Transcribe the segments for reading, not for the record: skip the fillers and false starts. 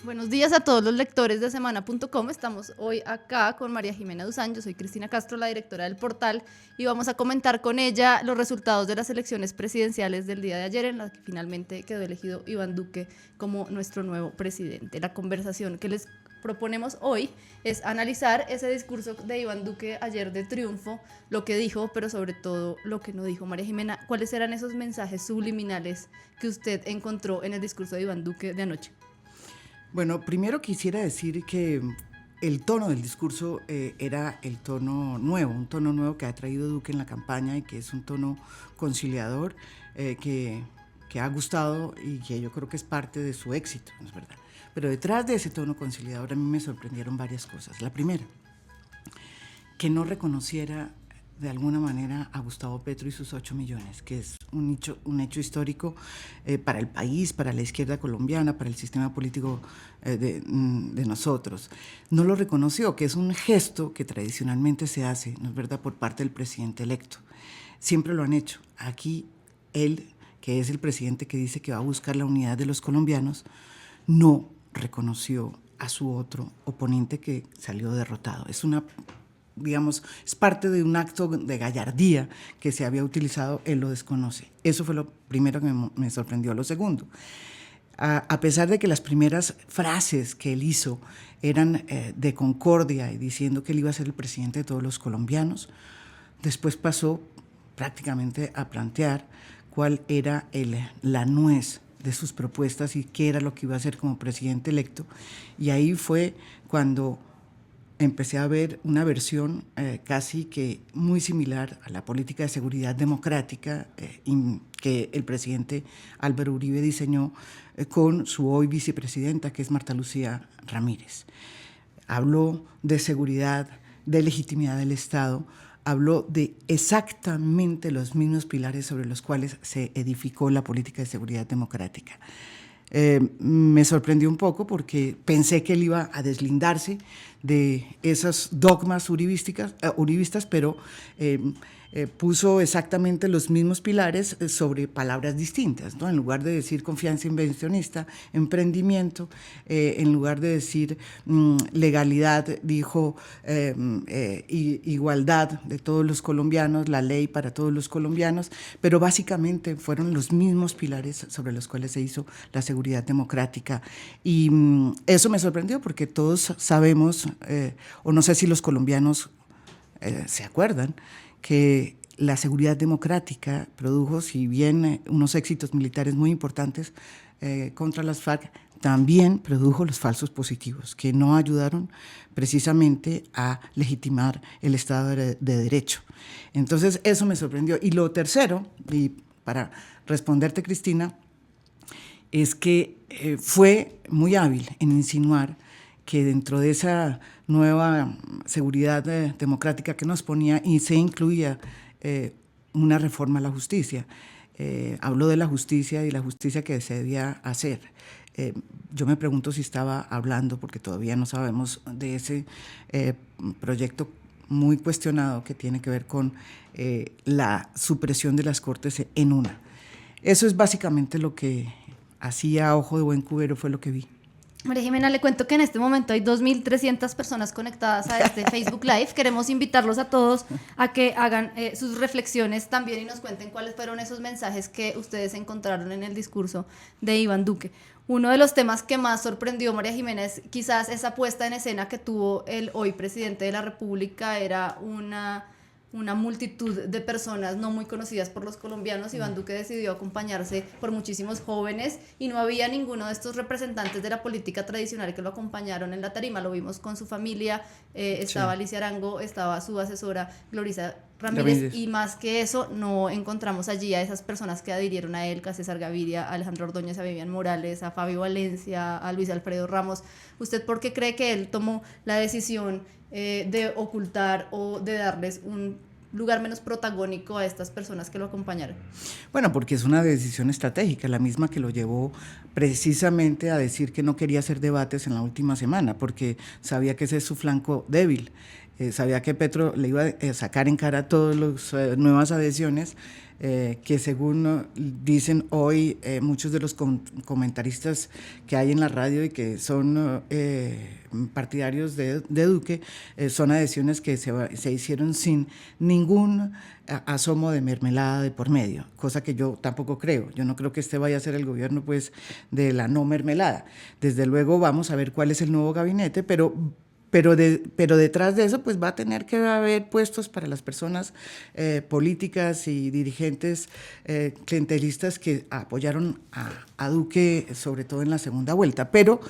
Buenos días a todos los lectores de semana.com. Estamos hoy acá con María Jimena Duzán. Yo soy Cristina Castro, la directora del portal, y vamos a comentar con ella los resultados de las elecciones presidenciales del día de ayer, en las que finalmente quedó elegido Iván Duque como nuestro nuevo presidente. La conversación que les proponemos hoy es analizar ese discurso de Iván Duque ayer de triunfo, lo que dijo, pero sobre todo lo que no dijo. María Jimena, ¿cuáles eran esos mensajes subliminales que usted encontró en el discurso de Iván Duque de anoche? Bueno, primero quisiera decir que el tono del discurso era el tono nuevo, un tono nuevo que ha traído Duque en la campaña y que es un tono conciliador que ha gustado y que yo creo que es parte de su éxito, ¿no es verdad? Pero detrás de ese tono conciliador a mí me sorprendieron varias cosas. La primera, que no reconociera de alguna manera a Gustavo Petro y sus 8 millones, que es un hecho histórico para el país, para la izquierda colombiana, para el sistema político de nosotros. No lo reconoció, que es un gesto que tradicionalmente se hace, ¿no es verdad?, por parte del presidente electo. Siempre lo han hecho. Aquí él, que es el presidente que dice que va a buscar la unidad de los colombianos, no reconoció a su otro oponente que salió derrotado. Es parte de un acto de gallardía que se había utilizado, él lo desconoce. Eso fue lo primero que me sorprendió. Lo segundo, a pesar de que las primeras frases que él hizo eran de concordia y diciendo que él iba a ser el presidente de todos los colombianos, después pasó prácticamente a plantear cuál era la nuez de sus propuestas y qué era lo que iba a hacer como presidente electo. Y ahí fue cuando empecé a ver una versión casi que muy similar a la política de seguridad democrática que el presidente Álvaro Uribe diseñó con su hoy vicepresidenta, que es Marta Lucía Ramírez. Habló de seguridad, de legitimidad del Estado, habló de exactamente los mismos pilares sobre los cuales se edificó la política de seguridad democrática. Me sorprendió un poco porque pensé que él iba a deslindarse de esos dogmas uribistas, pero puso exactamente los mismos pilares sobre palabras distintas, ¿no? En lugar de decir confianza inversionista, emprendimiento, en lugar de decir legalidad, dijo igualdad de todos los colombianos, la ley para todos los colombianos, pero básicamente fueron los mismos pilares sobre los cuales se hizo la seguridad democrática. Y eso me sorprendió porque todos sabemos, o no sé si los colombianos se acuerdan, que la seguridad democrática produjo, si bien unos éxitos militares muy importantes contra las FARC, también produjo los falsos positivos, que no ayudaron precisamente a legitimar el Estado de Derecho. Entonces, eso me sorprendió. Y lo tercero, y para responderte, Cristina, es que fue muy hábil en insinuar que dentro de esa nueva seguridad democrática que nos ponía y se incluía una reforma a la justicia. Habló de la justicia y la justicia que se debía hacer. Yo me pregunto si estaba hablando, porque todavía no sabemos, de ese proyecto muy cuestionado que tiene que ver con la supresión de las cortes en una. Eso es básicamente lo que hacía a ojo de buen cubero, fue lo que vi. María Jimena, le cuento que en este momento hay 2.300 personas conectadas a este Facebook Live. Queremos invitarlos a todos a que hagan sus reflexiones también y nos cuenten cuáles fueron esos mensajes que ustedes encontraron en el discurso de Iván Duque. Uno de los temas que más sorprendió María Jimena es quizás esa puesta en escena que tuvo el hoy presidente de la República. Era una multitud de personas no muy conocidas por los colombianos. Iván Duque decidió acompañarse por muchísimos jóvenes y no había ninguno de estos representantes de la política tradicional que lo acompañaron en la tarima. Lo vimos con su familia, estaba sí. Alicia Arango, estaba su asesora Glorisa Ramírez, y más que eso no encontramos allí a esas personas que adhirieron a él, a César Gaviria, a Alejandro Ordóñez, a Vivian Morales, a Fabio Valencia, a Luis Alfredo Ramos. ¿Usted por qué cree que él tomó la decisión de ocultar o de darles un lugar menos protagónico a estas personas que lo acompañaron? Bueno, porque es una decisión estratégica, la misma que lo llevó precisamente a decir que no quería hacer debates en la última semana, porque sabía que ese es su flanco débil. sabía que Petro le iba a sacar en cara todas las nuevas adhesiones, que según dicen hoy muchos de los comentaristas que hay en la radio y que son partidarios de Duque, son adhesiones que se hicieron sin ningún asomo de mermelada de por medio, cosa que yo tampoco creo. Yo no creo que este vaya a ser el gobierno pues de la no mermelada. Desde luego vamos a ver cuál es el nuevo gabinete, pero detrás de eso pues va a tener que haber puestos para las personas políticas y dirigentes clientelistas que apoyaron a Duque, sobre todo en la segunda vuelta. Pero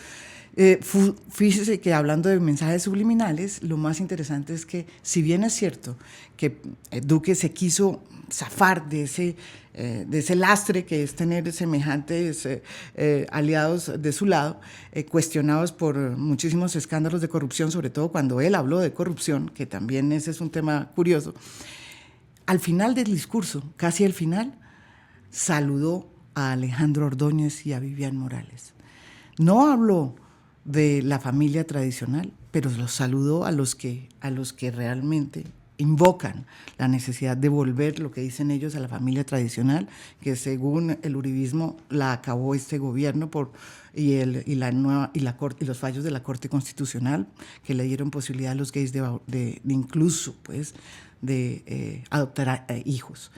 fíjese que hablando de mensajes subliminales, lo más interesante es que, si bien es cierto que Duque se quiso zafar de ese lastre que es tener semejantes aliados de su lado, cuestionados por muchísimos escándalos de corrupción, sobre todo cuando él habló de corrupción, que también ese es un tema curioso, al final del discurso, casi al final, saludó a Alejandro Ordóñez y a Vivian Morales. No habló de la familia tradicional, pero los saludó a los que realmente invocan la necesidad de volver, lo que dicen ellos, a la familia tradicional, que según el uribismo la acabó este gobierno y los fallos de la Corte Constitucional, que le dieron posibilidad a los gays de incluso pues de adoptar hijos.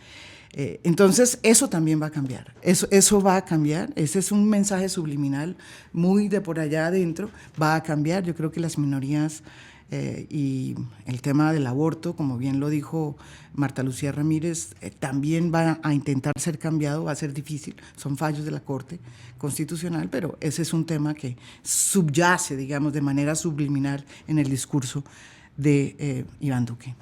Entonces eso también va a cambiar, eso va a cambiar, ese es un mensaje subliminal muy de por allá adentro, va a cambiar. Yo creo que las minorías y el tema del aborto, como bien lo dijo Marta Lucía Ramírez, también va a intentar ser cambiado, va a ser difícil, son fallos de la Corte Constitucional, pero ese es un tema que subyace, digamos, de manera subliminal en el discurso de Iván Duque.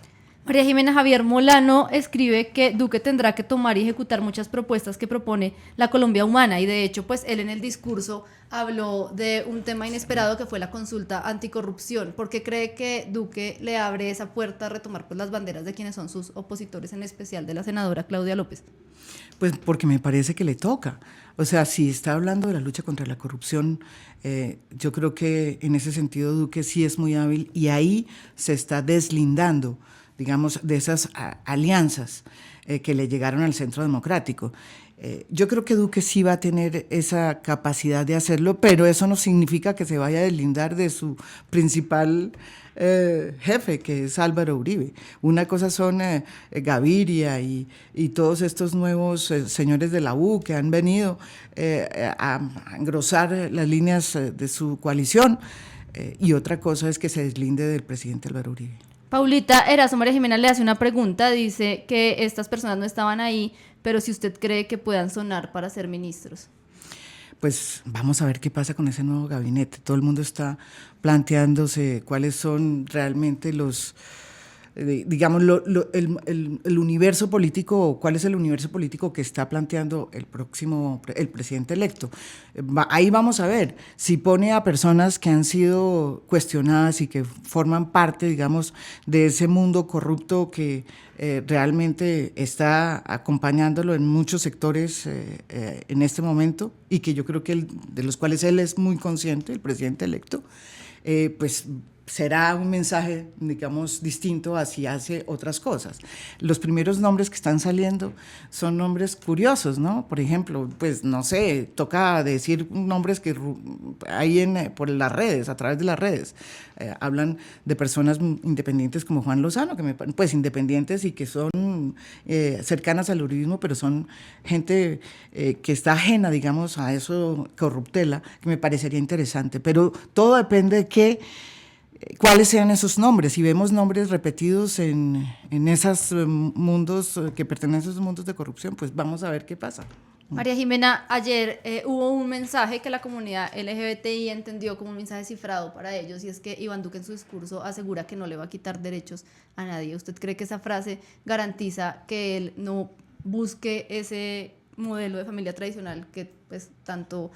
María Jimena, Javier Molano escribe que Duque tendrá que tomar y ejecutar muchas propuestas que propone la Colombia Humana, y de hecho pues él en el discurso habló de un tema inesperado que fue la consulta anticorrupción. ¿Por qué cree que Duque le abre esa puerta a retomar pues las banderas de quienes son sus opositores, en especial de la senadora Claudia López? Pues porque me parece que le toca. O sea, si está hablando de la lucha contra la corrupción, yo creo que en ese sentido Duque sí es muy hábil, y ahí se está deslindando, digamos, de esas alianzas que le llegaron al Centro Democrático. Yo creo que Duque sí va a tener esa capacidad de hacerlo, pero eso no significa que se vaya a deslindar de su principal jefe, que es Álvaro Uribe. Una cosa son Gaviria y todos estos nuevos señores de la U que han venido a engrosar las líneas de su coalición, y otra cosa es que se deslinde del presidente Álvaro Uribe. Paulita Erazo, María Jimena le hace una pregunta, dice que estas personas no estaban ahí, pero si usted cree que puedan sonar para ser ministros. Pues vamos a ver qué pasa con ese nuevo gabinete. Todo el mundo está planteándose cuáles son realmente los, digamos, el universo político, cuál es el universo político que está planteando el presidente electo. Ahí vamos a ver si pone a personas que han sido cuestionadas y que forman parte, digamos, de ese mundo corrupto que realmente está acompañándolo en muchos sectores en este momento, y que yo creo que de los cuales él es muy consciente, el presidente electo, pues será un mensaje, digamos, distinto a si hace otras cosas. Los primeros nombres que están saliendo son nombres curiosos, ¿no? Por ejemplo, pues no sé, toca decir nombres que hay por las redes, a través de las redes. Hablan de personas independientes como Juan Lozano, pues independientes y que son cercanas al uribismo, pero son gente que está ajena, digamos, a eso corruptela, que me parecería interesante. Pero todo depende de cuáles sean esos nombres. Si vemos nombres repetidos en esos mundos que pertenecen a esos mundos de corrupción, pues vamos a ver qué pasa. María Jimena, ayer hubo un mensaje que la comunidad LGBTI entendió como un mensaje cifrado para ellos, y es que Iván Duque en su discurso asegura que no le va a quitar derechos a nadie. ¿Usted cree que esa frase garantiza que él no busque ese modelo de familia tradicional que pues tanto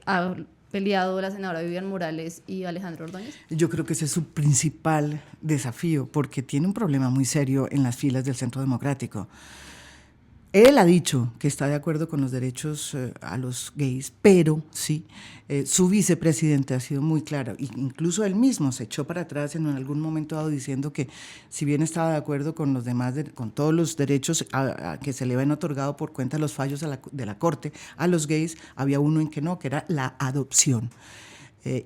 ha peleado la senadora Vivian Morales y Alejandro Ordóñez? Yo creo que ese es su principal desafío, porque tiene un problema muy serio en las filas del Centro Democrático. Él ha dicho que está de acuerdo con los derechos a los gays, pero sí, su vicepresidente ha sido muy claro, e incluso él mismo se echó para atrás en algún momento dado diciendo que si bien estaba de acuerdo con los demás, con todos los derechos a que se le habían otorgado por cuenta de los fallos de la Corte a los gays, había uno en que no, que era la adopción.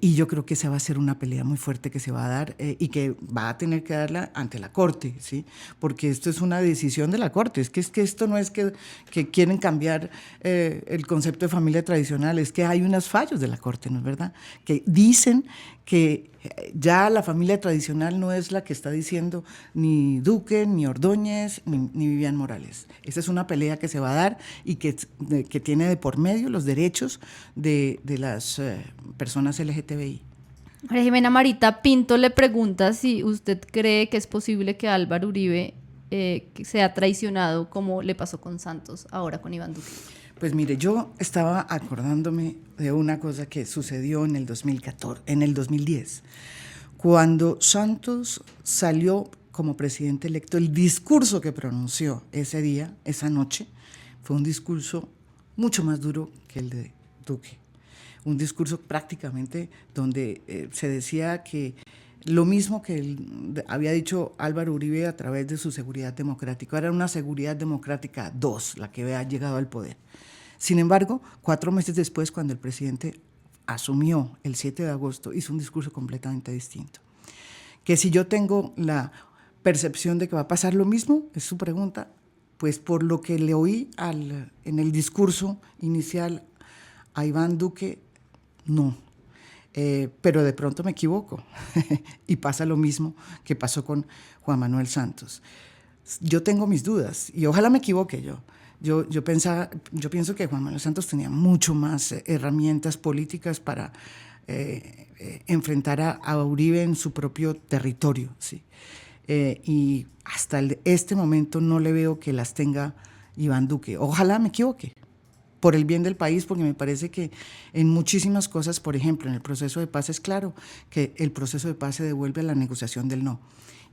Y yo creo que esa va a ser una pelea muy fuerte que se va a dar y que va a tener que darla ante la Corte, ¿sí? Porque esto es una decisión de la Corte, es que esto no es que quieren cambiar el concepto de familia tradicional, es que hay unos fallos de la Corte, ¿no es verdad? Que dicen que ya la familia tradicional no es la que está diciendo ni Duque, ni Ordóñez, ni Vivian Morales. Esa es una pelea que se va a dar y que tiene de por medio los derechos de las personas LGTBI. María Jimena Marita Pinto le pregunta si usted cree que es posible que Álvaro Uribe que sea traicionado como le pasó con Santos, ahora con Iván Duque. Pues mire, yo estaba acordándome de una cosa que sucedió en el 2014, en el 2010, cuando Santos salió como presidente electo. El discurso que pronunció ese día, esa noche, fue un discurso mucho más duro que el de Duque. Un discurso prácticamente donde se decía que lo mismo que había dicho Álvaro Uribe a través de su seguridad democrática, era una seguridad democrática 2, la que había llegado al poder. Sin embargo, 4 meses después, cuando el presidente asumió el 7 de agosto, hizo un discurso completamente distinto. Que si yo tengo la percepción de que va a pasar lo mismo, es su pregunta, pues por lo que le oí en el discurso inicial a Iván Duque, no. Pero de pronto me equivoco y pasa lo mismo que pasó con Juan Manuel Santos. Yo tengo mis dudas y ojalá me equivoque yo. Yo pienso que Juan Manuel Santos tenía mucho más herramientas políticas para enfrentar a Uribe en su propio territorio, ¿sí? Y hasta este momento no le veo que las tenga Iván Duque. Ojalá me equivoque, por el bien del país, porque me parece que en muchísimas cosas, por ejemplo, en el proceso de paz es claro que el proceso de paz se devuelve a la negociación del no.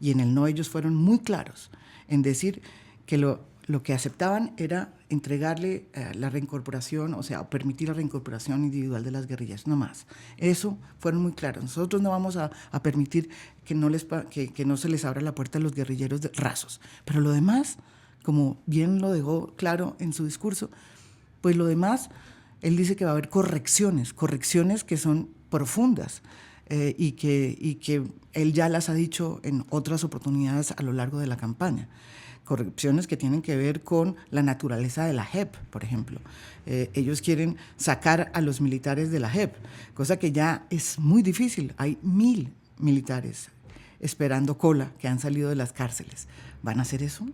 Y en el no ellos fueron muy claros en decir que lo que aceptaban era entregarle la reincorporación, o sea, permitir la reincorporación individual de las guerrillas, no más. Eso fueron muy claros. Nosotros no vamos a permitir que no se les abra la puerta a los guerrilleros rasos. Pero lo demás, como bien lo dejó claro en su discurso, pues lo demás, él dice que va a haber correcciones que son profundas y que él ya las ha dicho en otras oportunidades a lo largo de la campaña. Correcciones que tienen que ver con la naturaleza de la JEP, por ejemplo. Ellos quieren sacar a los militares de la JEP, cosa que ya es muy difícil. Hay 1000 militares esperando cola que han salido de las cárceles. ¿Van a hacer eso?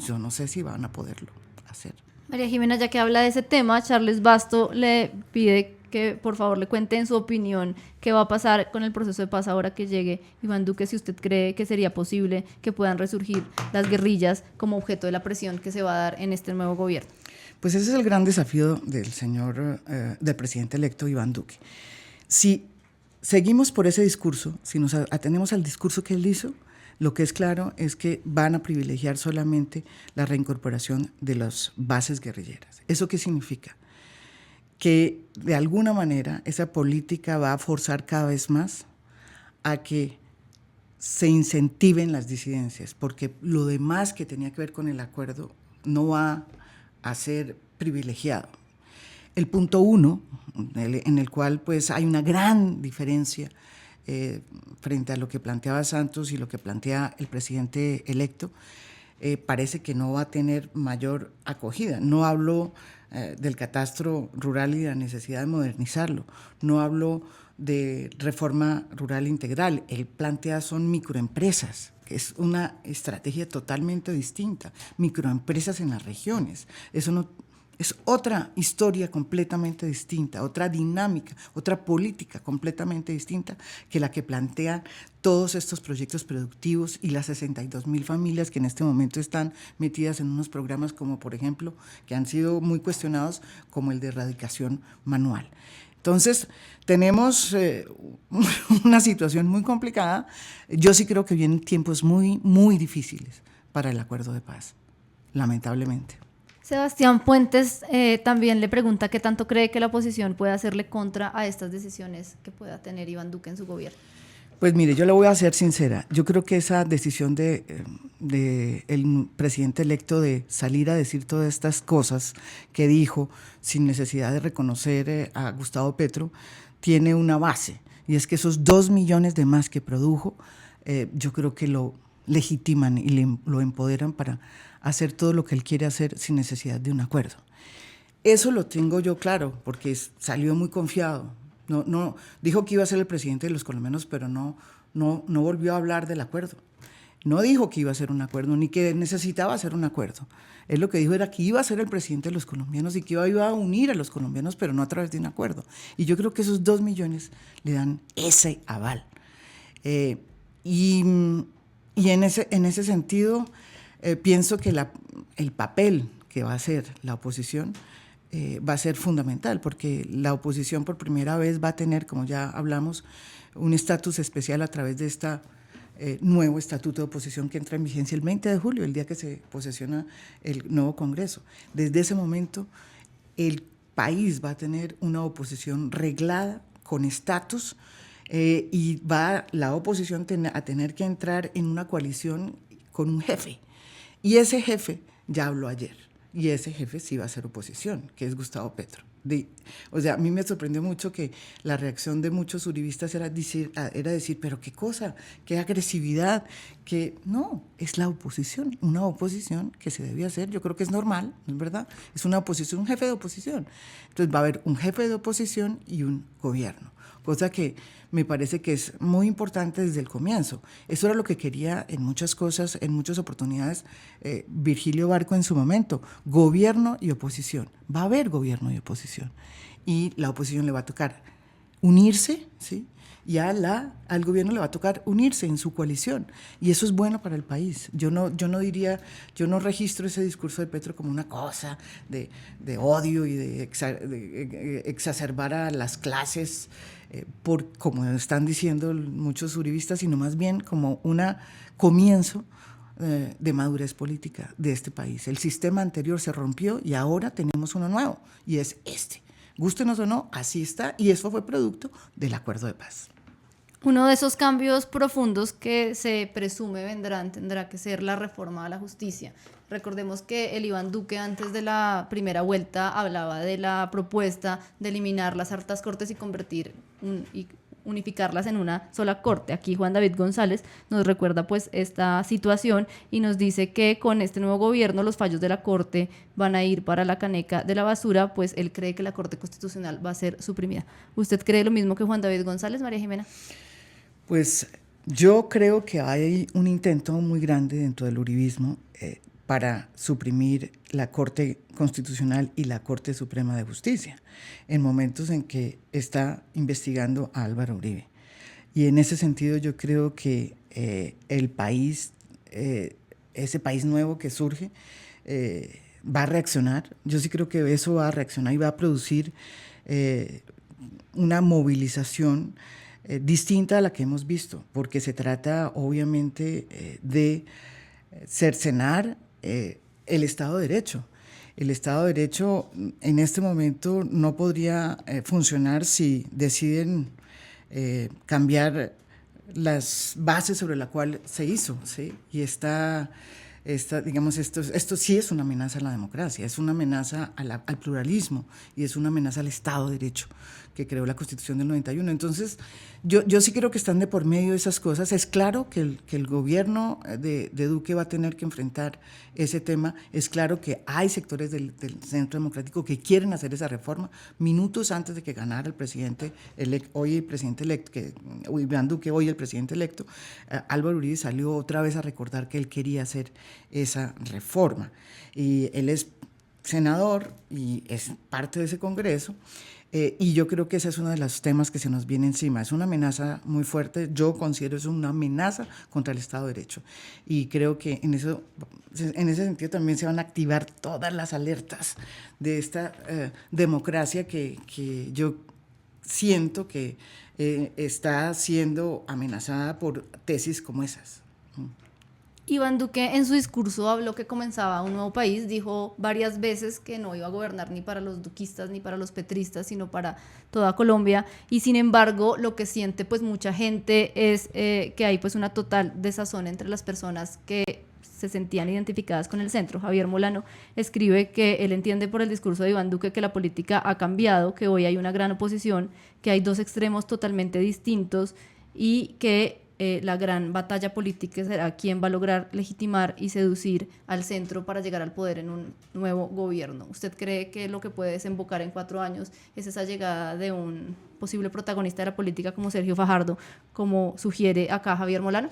Yo no sé si van a poderlo hacer. María Jimena, ya que habla de ese tema, Charles Basto le pide que por favor le cuente en su opinión qué va a pasar con el proceso de paz ahora que llegue Iván Duque, si usted cree que sería posible que puedan resurgir las guerrillas como objeto de la presión que se va a dar en este nuevo gobierno. Pues ese es el gran desafío del presidente electo Iván Duque. Si seguimos por ese discurso, si nos atenemos al discurso que él hizo, lo que es claro es que van a privilegiar solamente la reincorporación de las bases guerrilleras. ¿Eso qué significa? Que de alguna manera esa política va a forzar cada vez más a que se incentiven las disidencias, porque lo demás que tenía que ver con el acuerdo no va a ser privilegiado. El punto 1, en el cual pues hay una gran diferencia frente a lo que planteaba Santos y lo que plantea el presidente electo, parece que no va a tener mayor acogida. No hablo del catastro rural y de la necesidad de modernizarlo, no hablo de reforma rural integral. Él plantea son microempresas, que es una estrategia totalmente distinta, microempresas en las regiones. Eso no es otra historia completamente distinta, otra dinámica, otra política completamente distinta que la que plantean todos estos proyectos productivos y las 62,000 familias que en este momento están metidas en unos programas como, por ejemplo, que han sido muy cuestionados, como el de erradicación manual. Entonces, tenemos una situación muy complicada. Yo sí creo que vienen tiempos muy, muy difíciles para el acuerdo de paz, lamentablemente. Sebastián Puentes también le pregunta qué tanto cree que la oposición puede hacerle contra a estas decisiones que pueda tener Iván Duque en su gobierno. Pues mire, yo le voy a ser sincera. Yo creo que esa decisión de el presidente electo de salir a decir todas estas cosas que dijo sin necesidad de reconocer a Gustavo Petro tiene una base, y es que esos 2 millones de más que produjo, yo creo que lo legitiman y lo empoderan para hacer todo lo que él quiere hacer sin necesidad de un acuerdo. Eso lo tengo yo claro, porque salió muy confiado. No, dijo que iba a ser el presidente de los colombianos, pero no volvió a hablar del acuerdo. No dijo que iba a ser un acuerdo, ni que necesitaba hacer un acuerdo. Él lo que dijo era que iba a ser el presidente de los colombianos y que iba a unir a los colombianos, pero no a través de un acuerdo. Y yo creo que esos 2 millones le dan ese aval. Y en ese sentido, pienso que el papel que va a hacer la oposición va a ser fundamental, porque la oposición por primera vez va a tener, como ya hablamos, un estatus especial a través de este nuevo estatuto de oposición que entra en vigencia el 20 de julio, el día que se posesiona el nuevo Congreso. Desde ese momento, el país va a tener una oposición reglada, con estatus, y va la oposición a tener que entrar en una coalición con un jefe. Y ese jefe ya habló ayer. Y ese jefe sí va a ser oposición, que es Gustavo Petro. O sea, a mí me sorprendió mucho que la reacción de muchos uribistas era decir, pero qué cosa, qué agresividad, que no, es la oposición, una oposición que se debe hacer, yo creo que es normal, ¿no es verdad? Es una oposición, un jefe de oposición. Entonces va a haber un jefe de oposición y un gobierno, cosa que me parece que es muy importante desde el comienzo. Eso era lo que quería en muchas cosas, en muchas oportunidades, Virgilio Barco en su momento, gobierno y oposición. Va a haber gobierno y oposición. Y la oposición le va a tocar unirse, ¿sí? Y al gobierno le va a tocar unirse en su coalición. Y eso es bueno para el país. Yo no registro ese discurso de Petro como una cosa de odio y de exacerbar a las clases, como están diciendo muchos uribistas, sino más bien como un comienzo de madurez política de este país. El sistema anterior se rompió y ahora tenemos uno nuevo, y es este. Gústenos o no, así está, y eso fue producto del acuerdo de paz. Uno de esos cambios profundos que se presume vendrán tendrá que ser la reforma a la justicia. Recordemos que el Iván Duque antes de la primera vuelta hablaba de la propuesta de eliminar las altas cortes y unificarlas en una sola corte. Aquí Juan David González nos recuerda pues esta situación y nos dice que con este nuevo gobierno los fallos de la corte van a ir para la caneca de la basura, pues él cree que la Corte Constitucional va a ser suprimida. ¿Usted cree lo mismo que Juan David González, María Jimena? Pues yo creo que hay un intento muy grande dentro del uribismo para suprimir la Corte Constitucional y la Corte Suprema de Justicia en momentos en que está investigando a Álvaro Uribe. Y en ese sentido yo creo que el país, ese país nuevo que surge, va a reaccionar. Yo sí creo que eso va a reaccionar y va a producir una movilización distinta a la que hemos visto, porque se trata obviamente de cercenar el Estado de Derecho. El Estado de Derecho en este momento no podría funcionar si deciden cambiar las bases sobre las cuales se hizo, ¿sí? Y digamos, esto sí es una amenaza a la democracia, es una amenaza al pluralismo y es una amenaza al Estado de Derecho que creó la Constitución del 91. Entonces, yo sí creo que están de por medio de esas cosas. Es claro que el gobierno de Duque va a tener que enfrentar ese tema. Es claro que hay sectores del Centro Democrático que quieren hacer esa reforma. Minutos antes de que ganara el presidente hoy el presidente electo, Iván Duque, hoy el presidente electo, Álvaro Uribe salió otra vez a recordar que él quería hacer esa reforma. Y él es senador y es parte de ese Congreso. Y yo creo que ese es uno de los temas que se nos viene encima. Es una amenaza muy fuerte. Yo considero eso una amenaza contra el Estado de Derecho. Y creo que en ese sentido también se van a activar todas las alertas de esta democracia que yo siento que está siendo amenazada por tesis como esas. Iván Duque en su discurso habló que comenzaba un nuevo país, dijo varias veces que no iba a gobernar ni para los duquistas ni para los petristas, sino para toda Colombia, y sin embargo lo que siente pues mucha gente es que hay pues una total desazón entre las personas que se sentían identificadas con el centro. Javier Molano escribe que él entiende por el discurso de Iván Duque que la política ha cambiado, que hoy hay una gran oposición, que hay dos extremos totalmente distintos y que la gran batalla política será quién va a lograr legitimar y seducir al centro para llegar al poder en un nuevo gobierno. ¿Usted cree que lo que puede desembocar en 4 años es esa llegada de un posible protagonista de la política como Sergio Fajardo, como sugiere acá Javier Molano?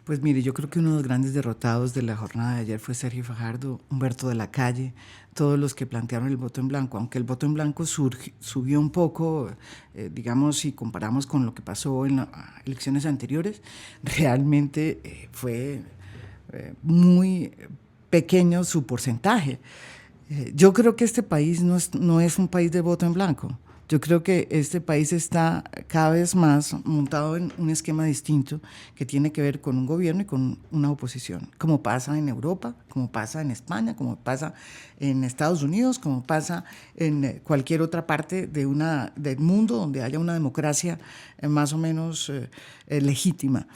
Pues mire, yo creo que uno de los grandes derrotados de la jornada de ayer fue Sergio Fajardo, Humberto de la Calle, todos los que plantearon el voto en blanco, aunque el voto en blanco subió un poco, digamos, si comparamos con lo que pasó en las elecciones anteriores, realmente fue muy pequeño su porcentaje. Yo creo que este país no es un país de voto en blanco. Yo creo que este país está cada vez más montado en un esquema distinto que tiene que ver con un gobierno y con una oposición, como pasa en Europa, como pasa en España, como pasa en Estados Unidos, como pasa en cualquier otra parte del mundo donde haya una democracia más o menos legítima.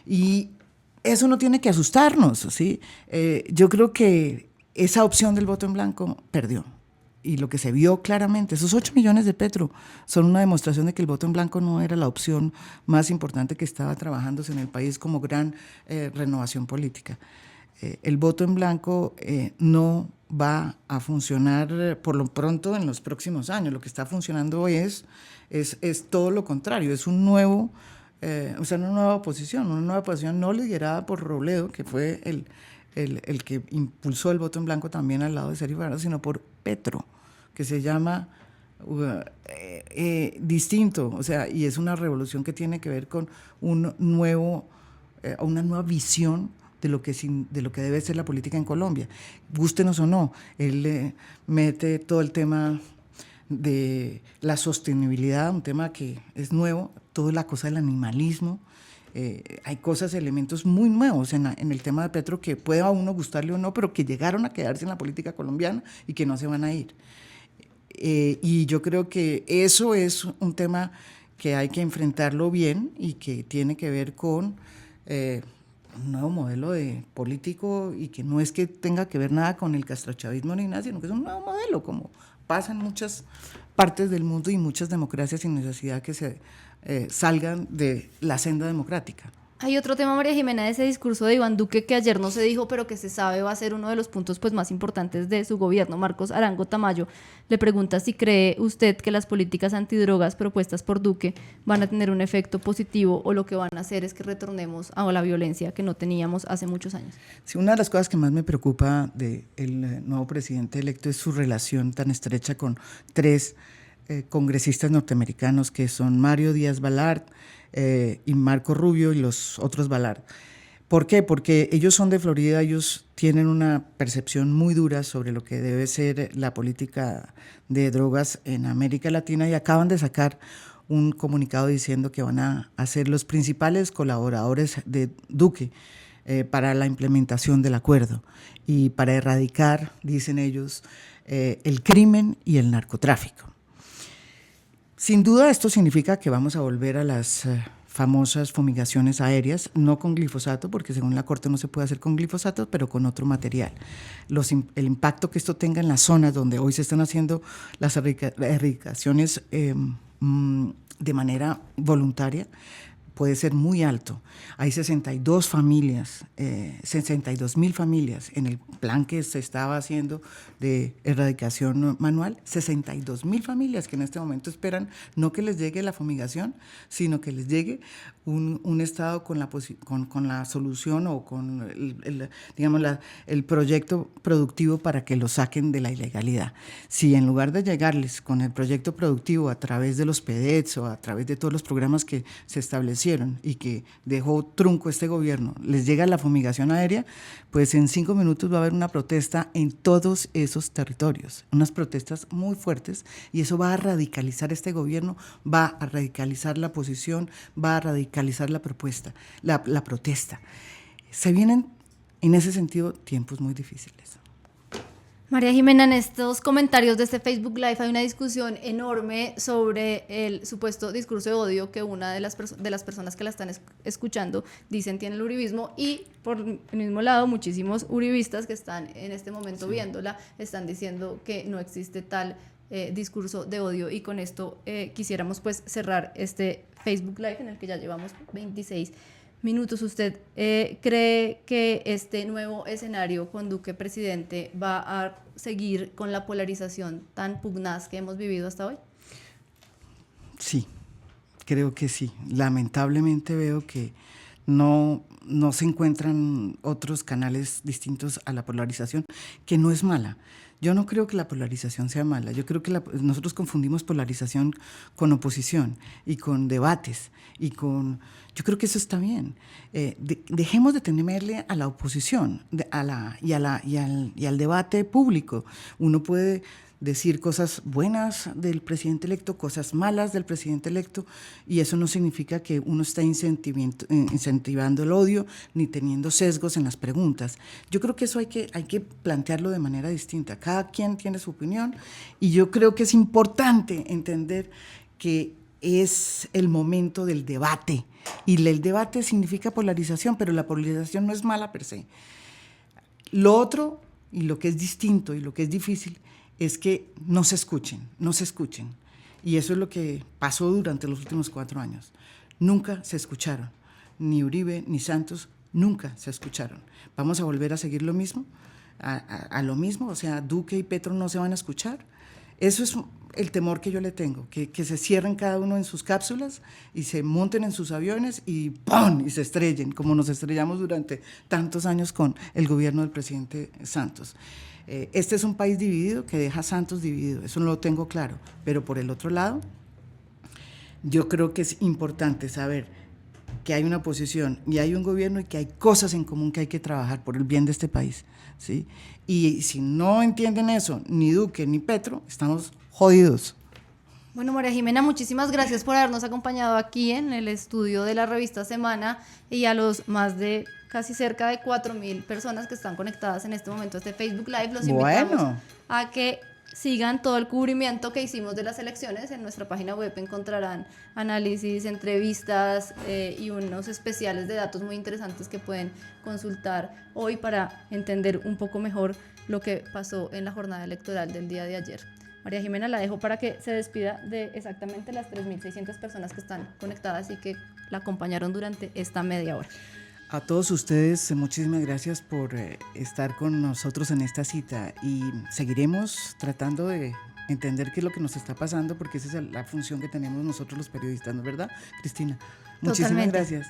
Y eso no tiene que asustarnos, ¿sí? Yo creo que esa opción del voto en blanco perdió. Y lo que se vio claramente, esos 8 millones de Petro son una demostración de que el voto en blanco no era la opción más importante que estaba trabajándose en el país como gran renovación política. El voto en blanco no va a funcionar por lo pronto en los próximos años. Lo que está funcionando hoy es todo lo contrario, es un nuevo, una nueva oposición no liderada por Robledo, que fue el que impulsó el voto en blanco también al lado de Sergio Fajardo, sino por Petro, que se llama distinto, o sea, y es una revolución que tiene que ver con una nueva visión de lo que debe ser la política en Colombia. Gústenos o no, él mete todo el tema de la sostenibilidad, un tema que es nuevo, toda la cosa del animalismo. Hay elementos muy nuevos en el tema de Petro que puede a uno gustarle o no, pero que llegaron a quedarse en la política colombiana y que no se van a ir. Y yo creo que eso es un tema que hay que enfrentarlo bien y que tiene que ver con un nuevo modelo de político y que no es que tenga que ver nada con el castrochavismo ni nada, sino que es un nuevo modelo, como pasa en muchas partes del mundo y muchas democracias sin necesidad que se salgan de la senda democrática. Hay otro tema, María Jimena, de ese discurso de Iván Duque que ayer no se dijo, pero que se sabe va a ser uno de los puntos pues, más importantes de su gobierno. Marcos Arango Tamayo le pregunta si cree usted que las políticas antidrogas propuestas por Duque van a tener un efecto positivo o lo que van a hacer es que retornemos a la violencia que no teníamos hace muchos años. Sí, una de las cosas que más me preocupa del nuevo presidente electo es su relación tan estrecha con 3 congresistas norteamericanos que son Mario Díaz-Balart, y Marco Rubio y los otros Balart. ¿Por qué? Porque ellos son de Florida, ellos tienen una percepción muy dura sobre lo que debe ser la política de drogas en América Latina y acaban de sacar un comunicado diciendo que van a ser los principales colaboradores de Duque para la implementación del acuerdo y para erradicar, dicen ellos, el crimen y el narcotráfico. Sin duda esto significa que vamos a volver a las famosas fumigaciones aéreas, no con glifosato, porque según la Corte no se puede hacer con glifosato, pero con otro material. El impacto que esto tenga en las zonas donde hoy se están haciendo las erradicaciones de manera voluntaria puede ser muy alto. Hay 62 familias, 62,000 familias en el plan que se estaba haciendo de erradicación manual, 62,000 familias que en este momento esperan no que les llegue la fumigación, sino que les llegue un Estado con la solución o con el proyecto productivo para que lo saquen de la ilegalidad. Si en lugar de llegarles con el proyecto productivo a través de los PEDETs o a través de todos los programas que se establecieron y que dejó trunco este gobierno, les llega la fumigación aérea, pues en 5 minutos va a haber una protesta en todos esos territorios, unas protestas muy fuertes, y eso va a radicalizar este gobierno, va a radicalizar la posición, va a radicalizar la propuesta, la protesta. Se vienen En ese sentido, tiempos muy difíciles. María Jimena, en estos comentarios de este Facebook Live hay una discusión enorme sobre el supuesto discurso de odio que una de las personas que la están escuchando dicen tiene el uribismo, y por el mismo lado muchísimos uribistas que están en este momento viéndola están diciendo que no existe tal discurso de odio. Y con esto quisiéramos pues cerrar este Facebook Live en el que ya llevamos 26 minutos. ¿Usted cree que este nuevo escenario con Duque presidente va a seguir con la polarización tan pugnaz que hemos vivido hasta hoy? Sí, creo que sí. Lamentablemente veo que no se encuentran otros canales distintos a la polarización, que no es mala. Yo no creo que la polarización sea mala. Yo creo que nosotros confundimos polarización con oposición y con debates yo creo que eso está bien. Dejemos de temerle a la oposición y al debate público. Uno puede decir cosas buenas del presidente electo, cosas malas del presidente electo, y eso no significa que uno está incentivando el odio ni teniendo sesgos en las preguntas. Yo creo que eso hay que plantearlo de manera distinta. Cada quien tiene su opinión, y yo creo que es importante entender que es el momento del debate, y el debate significa polarización, pero la polarización no es mala per se. Lo otro, y lo que es distinto y lo que es difícil, es que no se escuchen, y eso es lo que pasó durante los últimos 4 años. Nunca se escucharon, ni Uribe ni Santos nunca se escucharon. ¿Vamos a volver a seguir lo mismo? ¿A lo mismo? O sea, ¿Duque y Petro no se van a escuchar? Eso es el temor que yo le tengo, que se cierren cada uno en sus cápsulas y se monten en sus aviones y ¡pum!, y se estrellen, como nos estrellamos durante tantos años con el gobierno del presidente Santos. Este es un país dividido que deja a Santos dividido, eso no lo tengo claro, pero por el otro lado, yo creo que es importante saber que hay una oposición y hay un gobierno y que hay cosas en común que hay que trabajar por el bien de este país, ¿sí? Y si no entienden eso, ni Duque ni Petro, estamos jodidos. Bueno, María Jimena, muchísimas gracias por habernos acompañado aquí en el estudio de la revista Semana, y a los más de casi cerca de 4.000 personas que están conectadas en este momento a este Facebook Live, los invitamos a que sigan todo el cubrimiento que hicimos de las elecciones. En nuestra página web encontrarán análisis, entrevistas y unos especiales de datos muy interesantes que pueden consultar hoy para entender un poco mejor lo que pasó en la jornada electoral del día de ayer. María Jimena, la dejo para que se despida de exactamente las 3.600 personas que están conectadas y que la acompañaron durante esta media hora. A todos ustedes, muchísimas gracias por estar con nosotros en esta cita, y seguiremos tratando de entender qué es lo que nos está pasando, porque esa es la función que tenemos nosotros los periodistas, ¿no es verdad, Cristina? Muchísimas gracias.